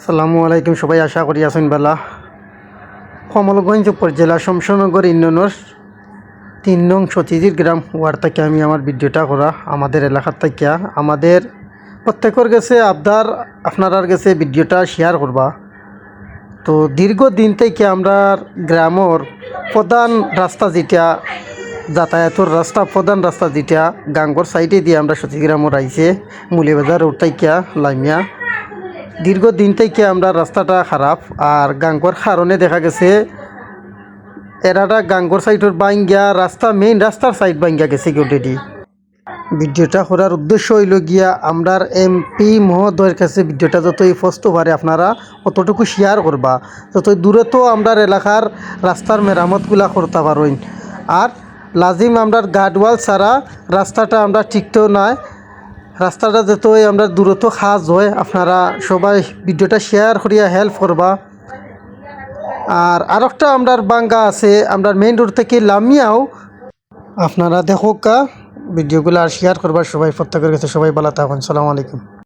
আসসালামু আলাইকুম, সবাই আশা করি আছেন বালা। কমলগঞ্জ উপজেলা শমশনগর ইউনিয়নের 3 নং সতীজির গ্রাম ওয়ার্ড থেকে আমি আমার ভিডিওটা করা আমাদের এলাকার থেকে আমাদের প্রত্যেকের কাছে আবদার আপনার কাছে ভিডিওটা শেয়ার করবা। তো দীর্ঘদিন থেকে আমরা গ্রামের প্রধান রাস্তা যেটা যাতায়াতের রাস্তা প্রধান রাস্তা যেটা গাঙ্গর সাইডে দিয়ে আমরা সতীগ্রামর আইছে মুলিবাজার রোড থেকে লাইমিয়া দীর্ঘদিন থেকে আমরা রাস্তাটা খারাপ আর গাঙ্গর কারণে দেখা গেছে এরাটা গাঙ্গর সাইডের বাইঙ্গা রাস্তা মেইন রাস্তার সাইড বাইঙ্গা গেছে অলরেডি। ভিডিওটা করার উদ্দেশ্য হইল গিয়া আমরার এমপি মহোদয়ের কাছে ভিডিওটা যতই ফস্ত পারে আপনারা অতটুকু শেয়ার করবা, যতই দূরে তো আমরার এলাকার রাস্তার মেরামতগুলা করতে পারেন। আর লাজিম আমরার গার্ডওয়াল ছাড়া রাস্তাটা আমরা ঠিকতেও নয়, রাস্তাটা যতই আমরা দূরত্ব খাজ হয় আপনারা সবাই ভিডিওটা শেয়ার করিয়া হেল্প করবা। আর একটা আমরার বাঙ্গা আছে আমরার মেইন রোড থেকে লামিয়াও আপনারা দেখো কা ভিডিওগুলো আর শেয়ার করবার সবাই প্রত্যেকের কাছে সবাই ভালো থাকুন। আসসালামু আলাইকুম।